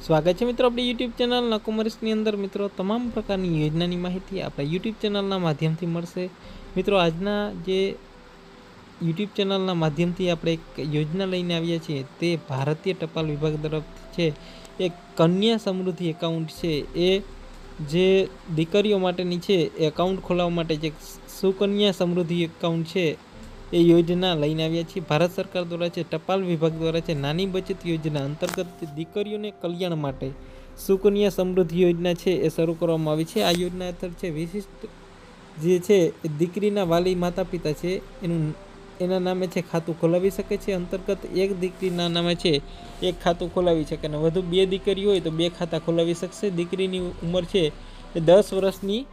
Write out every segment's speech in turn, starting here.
સ્વાગત છે મિત્રો આપણી યુટ્યુબ ચેનલ નકોમર્સની અંદર મિત્રો તમામ પ્રકારની યોજનાની માહિતી આપણા યુટ્યુબ ચેનલના માધ્યમથી મળશે। મિત્રો આજના જે યુટ્યુબ ચેનલના માધ્યમથી આપણે એક યોજના લઈને આવ્યા છીએ તે ભારતીય ટપાલ વિભાગ તરફથી છે। એક કન્યા સમૃદ્ધિ એકાઉન્ટ છે એ જે દીકરીઓ માટેની છે એ એકાઉન્ટ ખોલાવવા માટે જે સુકન્યા સમૃદ્ધિ એકાઉન્ટ છે એ યોजना લઈને આવ્યા છીએ। ભારત સરકાર દ્વારા છે ટપાલ વિભાગ દ્વારા છે નાની બચત યોજના અંતર્ગત દીકરીઓને કલ્યાણ માટે સુકન્યા સમૃદ્ધિ યોજના છે એ શરૂ કરવામાં આવી છે। આ યોજના હેઠળ છે વિશિષ્ટ જે છે એ દીકરીના વાલી માતા પિતા છે એના નામે છે ખાતું ખોલાવી શકે છે। અંતર્ગત એક દીકરીના નામે છે એક ખાતું ખોલાવી શકે અને વધુ 2 દીકરી હોય તો 2 ખાતા ખોલાવી શકશે। દીકરીની ઉંમર છે એ 10 વર્ષની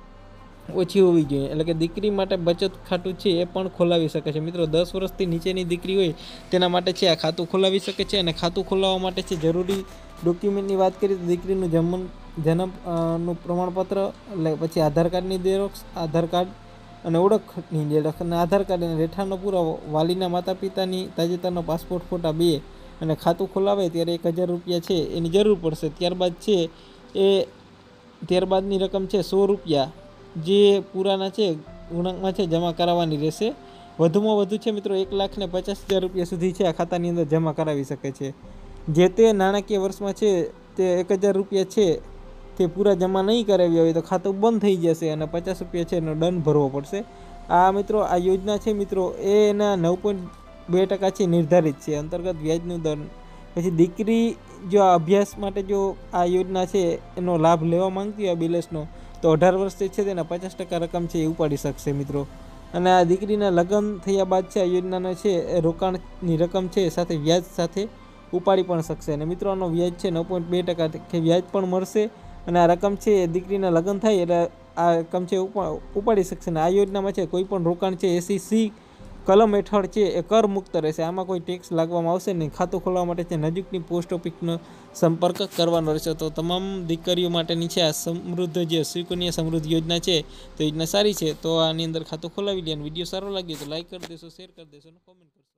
ઓછી હોવી જોઈએ, એટલે કે દીકરી માટે બચત ખાતું છે એ પણ ખોલાવી શકે છે। મિત્રો 10 વર્ષથી નીચેની દીકરી હોય તેના માટે છે આ ખાતું ખોલાવી શકે છે। અને ખાતું ખોલાવવા માટે છે જરૂરી ડોક્યુમેન્ટની વાત કરીએ તો દીકરીનું જન્મનું પ્રમાણપત્ર, એટલે પછી આધાર કાર્ડની ઝેરોક્ષ, આધાર કાર્ડ અને ઓળખની ઝેરોક્ષ અને આધાર કાર્ડ અને રહેઠાણનો પુરાવો, વાલીના માતા પિતાની તાજેતરનો પાસપોર્ટ ફોટા 2 અને ખાતું ખોલાવે ત્યારે 1000 રૂપિયા છે એની જરૂર પડશે। ત્યારબાદ છે એ ત્યારબાદની રકમ છે 100 રૂપિયા જે પુરાના છે ગુણાંકમાં છે જમા કરાવવાની રહેશે। વધુમાં વધુ છે મિત્રો 1,50,000 રૂપિયા સુધી છે આ ખાતાની અંદર જમા કરાવી શકે છે। જે તે નાણાકીય વર્ષમાં છે તે 1000 રૂપિયા છે તે પૂરા જમા નહીં કરાવ્યા હોય તો ખાતું બંધ થઈ જશે અને 50 રૂપિયા છે એનો દંડ ભરવો પડશે। આ મિત્રો આ યોજના છે મિત્રો એના 9.2% છે નિર્ધારિત છે અંતર્ગત વ્યાજનું દર। પછી દીકરી જો આ અભ્યાસ માટે જો આ યોજના છે એનો લાભ લેવા માંગતી હોય બેલેન્સનો તો 18 વર્ષથી છે તેના 50% રકમ છે એ ઉપાડી શકશે મિત્રો। અને આ દીકરીના લગ્ન થયા બાદ છે આ યોજનાનો છે રોકાણની રકમ છે સાથે વ્યાજ સાથે ઉપાડી પણ શકશે। અને મિત્રો આનો વ્યાજ છે 9.2% કે વ્યાજ પણ મળશે અને આ રકમ છે દીકરીના લગ્ન થાય એટલે આ રકમ છે ઉપાડી શકશે। અને આ યોજનામાં છે કોઈ પણ રોકાણ છે 80C કલમ હેઠળ છે એ કર મુક્ત રહેશે, આમાં કોઈ ટેક્સ લાગવામાં આવશે નહીં। ખાતું ખોલવા માટે છે નજીકની પોસ્ટ ઓફિસનો સંપર્ક કરવાનો રહેશે। તો તમામ દીકરીઓ માટેની છે આ સમૃદ્ધ જે સુકન્યા સમૃદ્ધિ યોજના છે તો યોજના સારી છે, તો આની અંદર ખાતું ખોલાવી લે। વિડીયો સારો લાગ્યો તો લાઈક કરી દેશો, શેર કરી દેશો અને કોમેન્ટ કરશો।